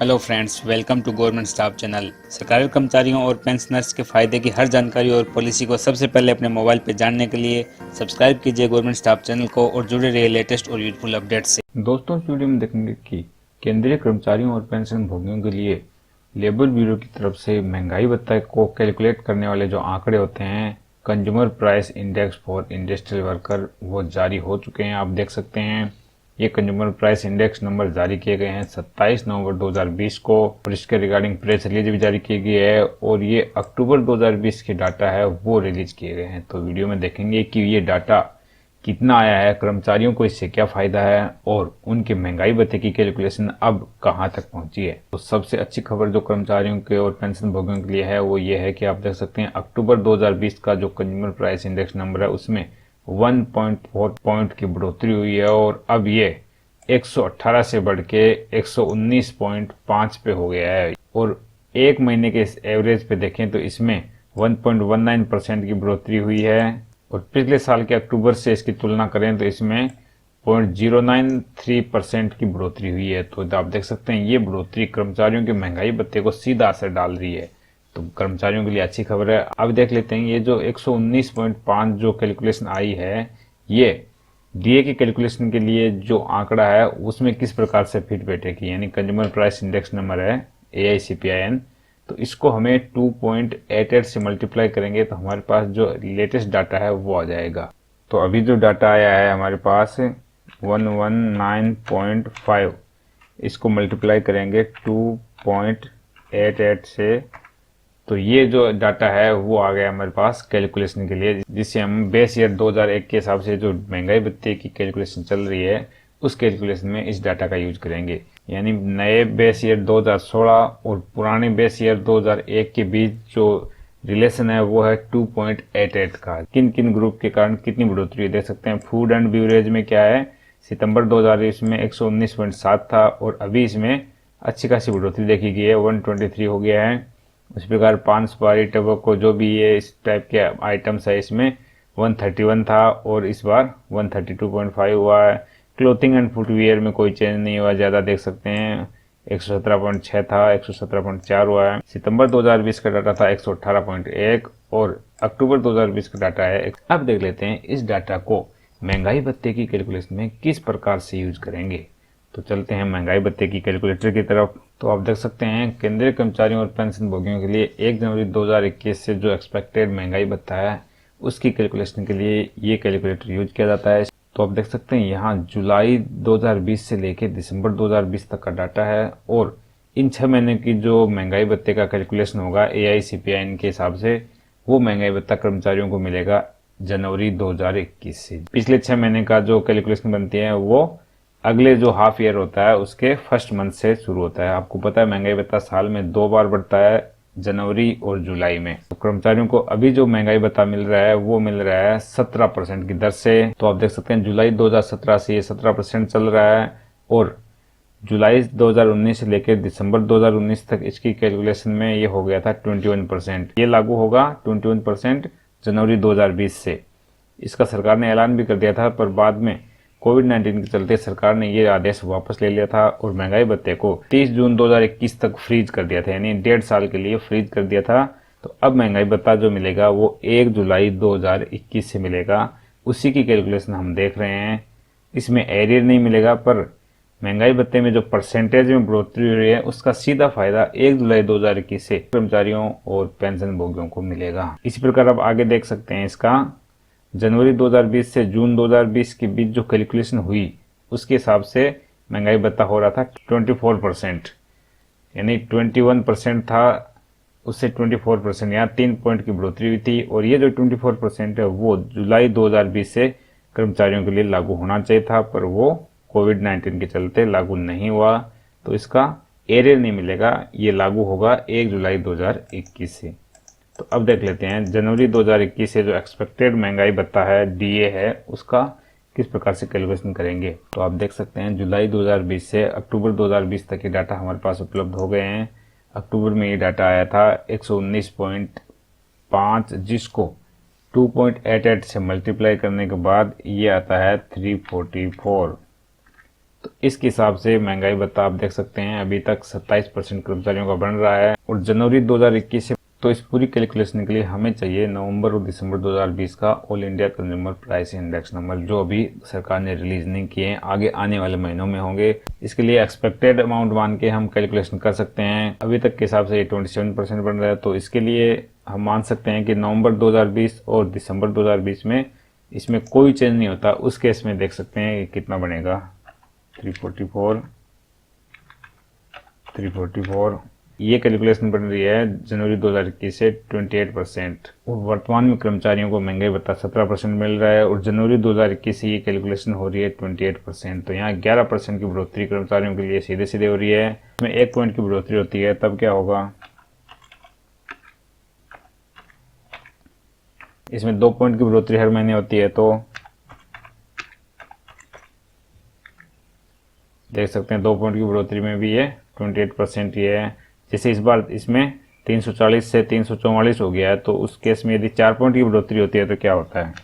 Hello friends, welcome to government staff channel. सरकारी कर्मचारियों और पेंशनर्स के फायदे की हर जानकारी और पॉलिसी को सबसे पहले अपने मोबाइल पर जानने के लिए सब्सक्राइब कीजिए गवर्नमेंट स्टाफ चैनल को और जुड़े रहिए लेटेस्ट और यूजफुल अपडेट से। दोस्तों, इस वीडियो में देखेंगे कि केंद्रीय कर्मचारियों और पेंशन भोगियों के लिए लेबर ब्यूरो की तरफ से महंगाई भत्ता को कैलकुलेट करने वाले जो आंकड़े होते हैं, consumer price index for industrial worker, वो जारी हो चुके हैं। आप देख सकते हैं ये कंज्यूमर प्राइस इंडेक्स नंबर जारी किए गए हैं 27 नवंबर 2020 को और इसके रिगार्डिंग प्रेस रिलीज भी जारी की गई है और ये अक्टूबर 2020 के डाटा है वो रिलीज किए गए हैं। तो वीडियो में देखेंगे कि ये डाटा कितना आया है, कर्मचारियों को इससे क्या फायदा है और उनके महंगाई भत्ते की कैलकुलेशन अब कहां तक पहुंची है। तो सबसे अच्छी खबर जो कर्मचारियों के और पेंशन भोगियों के लिए है वो ये है कि आप देख सकते हैं अक्टूबर 2020 का जो कंज्यूमर प्राइस इंडेक्स नंबर है उसमें 1.4 पॉइंट की बढ़ोतरी हुई है और अब ये 118 से बढ़ के 119.5 पे हो गया है और एक महीने के एवरेज पे देखें तो इसमें 1.19% की बढ़ोतरी हुई है और पिछले साल के अक्टूबर से इसकी तुलना करें तो इसमें 0.093% की बढ़ोतरी हुई है। तो आप देख सकते हैं ये बढ़ोतरी कर्मचारियों के महंगाई भत्ते को सीधा असर डाल रही है। तो कर्मचारियों के लिए अच्छी खबर है। अब देख लेते हैं ये जो 119.5 जो कैलकुलेशन आई है, ये डीए की कैलकुलेशन के लिए जो आंकड़ा है उसमें किस प्रकार से फिट बैठेगी, यानी कंज्यूमर प्राइस इंडेक्स नंबर है AICPIN। तो इसको हमें 2.88 से मल्टीप्लाई करेंगे तो हमारे पास जो लेटेस्ट डाटा है वो आ जाएगा। तो अभी जो डाटा आया है हमारे पास 119.5, इसको मल्टीप्लाई करेंगे 2.88 से, तो ये जो डाटा है वो आ गया हमारे पास कैलकुलेशन के लिए, जिससे हम बेस ईयर 2001 के हिसाब से जो महंगाई भत्ते की कैलकुलेशन चल रही है उस कैलकुलेशन में इस डाटा का यूज करेंगे। यानी नए बेस ईयर 2016 और पुराने बेस ईयर 2001 के बीच जो रिलेशन है वो है 2.88 का। किन किन ग्रुप के कारण कितनी बढ़ोतरी देख सकते हैं। फूड एंड ब्यूरेज में क्या है, सितंबर 2020 में 119.7 था और अभी इसमें अच्छी खासी बढ़ोतरी देखी गई है, 123 हो गया है। उस प्रकार पान सुपारी टबको जो भी ये इस टाइप के आइटम्स है इसमें 131 था और इस बार 132.5 हुआ है। क्लोथिंग एंड फुटवियर में कोई चेंज नहीं हुआ, ज़्यादा देख सकते हैं 117.6 था, 117.4 हुआ है। सितंबर 2020 का डाटा था 118.1 और अक्टूबर 2020 का डाटा है। अब देख लेते हैं इस डाटा को महंगाई भत्ते की कैलकुलेशन में किस प्रकार से यूज करेंगे। तो चलते हैं महंगाई भत्ते की कैलकुलेटर की तरफ। तो आप देख सकते हैं केंद्रीय कर्मचारियों और पेंशन भोगियों के लिए 1 जनवरी 2021 से जो एक्सपेक्टेड महंगाई भत्ता है उसकी कैलकुलेशन के लिए ये कैलकुलेटर यूज किया जाता है। तो आप देख सकते हैं यहाँ जुलाई 2020 से लेकर दिसंबर 2020 तक का डाटा है और इन 6 महीने की जो महंगाई भत्ते का कैलकुलेशन होगा AICPIN के हिसाब से, वो महंगाई भत्ता कर्मचारियों को मिलेगा जनवरी 2021 से। पिछले 6 महीने का जो कैलकुलेशन बनती है वो अगले जो हाफ ईयर होता है उसके फर्स्ट मंथ से शुरू होता है। आपको पता है महंगाई भत्ता साल में 2 बार बढ़ता है, जनवरी और जुलाई में। तो कर्मचारियों को अभी जो महंगाई भत्ता मिल रहा है वो मिल रहा है 17% की दर से। तो आप देख सकते हैं जुलाई 2017 से ये 17% चल रहा है और जुलाई 2019 से लेकर दिसंबर 2019 तक इसकी कैलकुलेशन में ये हो गया था 21%। ये लागू होगा 21% जनवरी 2020 से। इसका सरकार ने ऐलान भी कर दिया था, पर बाद में कोविड-19 के चलते सरकार ने ये आदेश वापस ले लिया था और महंगाई भत्ते को 30 जून 2021 तक फ्रीज कर दिया था, यानी 1.5 साल के लिए फ्रीज कर दिया था। तो अब महंगाई भत्ता जो मिलेगा वो 1 जुलाई 2021 से मिलेगा। उसी की कैलकुलेशन हम देख रहे हैं। इसमें एरियर नहीं मिलेगा, पर महंगाई भत्ते में जो परसेंटेज में बढ़ोतरी हुई है उसका सीधा फायदा 1 जुलाई 2021 से कर्मचारियों और पेंशन भोगियों को मिलेगा। इसी प्रकार आप आगे देख सकते हैं इसका जनवरी 2020 से जून 2020 के बीच जो कैलकुलेशन हुई उसके हिसाब से महंगाई भत्ता हो रहा था 24%, यानी 21% था उससे 24%, यहाँ 3 पॉइंट की बढ़ोतरी हुई थी। और ये जो 24% है वो जुलाई 2020 से कर्मचारियों के लिए लागू होना चाहिए था, पर वो कोविड-19 के चलते लागू नहीं हुआ। तो इसका एरियर नहीं मिलेगा, ये लागू होगा 1 जुलाई 2021 से। तो अब देख लेते हैं जनवरी 2021 से जो एक्सपेक्टेड महंगाई भत्ता है डीए है उसका किस प्रकार से कैलकुलेशन करेंगे। तो आप देख सकते हैं जुलाई 2020 से अक्टूबर 2020 तक के डाटा हमारे पास उपलब्ध हो गए हैं। अक्टूबर में ये डाटा आया था 119.5, जिसको 2.88 से मल्टीप्लाई करने के बाद ये आता है 344। तो इसके हिसाब से महंगाई भत्ता आप देख सकते हैं अभी तक 27% कर्मचारियों का बन रहा है और जनवरी 2021 से। तो इस पूरी कैलकुलेशन के लिए हमें चाहिए नवंबर और दिसंबर 2020 का all India consumer price index number, जो अभी सरकार ने रिलीज नहीं किए हैं, आगे आने वाले महीनों में होंगे। इसके लिए एक्सपेक्टेड अमाउंट मान के हम कैलकुलेशन कर सकते हैं। अभी तक के हिसाब से ये 27% बन रहा है, तो इसके लिए हम मान सकते हैं कि नवंबर 2020 और दिसंबर 2020 में इसमें कोई चेंज नहीं होता। उस केस में देख सकते हैं कि कितना बनेगा, 344 ये कैलकुलेशन बन रही है जनवरी 2021 से 28%। और वर्तमान में कर्मचारियों को महंगाई भत्ता 17% मिल रहा है और जनवरी 2021 से ये कैलकुलेशन हो रही है 28%। तो यहाँ 11% की बढ़ोतरी कर्मचारियों के लिए सीधे सीधे हो रही है। इसमें 1 पॉइंट की बढ़ोतरी होती है तब क्या होगा, इसमें 2 पॉइंट की बढ़ोतरी हर महीने होती है, तो देख सकते हैं 2 पॉइंट की बढ़ोतरी में भी ये 28% ये है। जैसे इस बार इसमें 340 से 344 हो गया है, तो उस केस में यदि 4 पॉइंट की बढ़ोतरी होती है तो क्या होता है,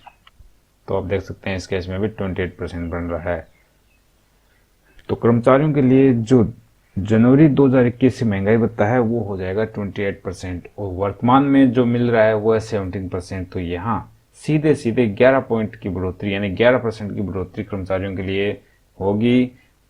तो आप देख सकते हैं इस केस में भी 28% बन रहा है। तो कर्मचारियों के लिए जो जनवरी 2021 से महंगाई भत्ता है वो हो जाएगा 28% और वर्तमान में जो मिल रहा है वो है 17%। तो यहाँ सीधे सीधे 11 पॉइंट की बढ़ोतरी यानी 11% की बढ़ोतरी कर्मचारियों के लिए होगी।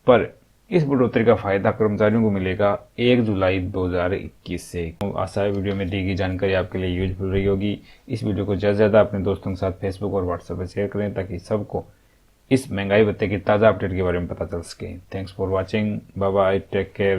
पर इस बढ़ोतरी का फायदा कर्मचारियों को मिलेगा 1 जुलाई 2021 से। आशा है वीडियो में दी गई जानकारी आपके लिए यूजफुल रही होगी। इस वीडियो को ज़्यादा से ज़्यादा अपने दोस्तों के साथ फेसबुक और व्हाट्सएप पर शेयर करें ताकि सबको इस महंगाई भत्ते की ताज़ा अपडेट के बारे में पता चल सके। Thanks for watching, bye bye, take care.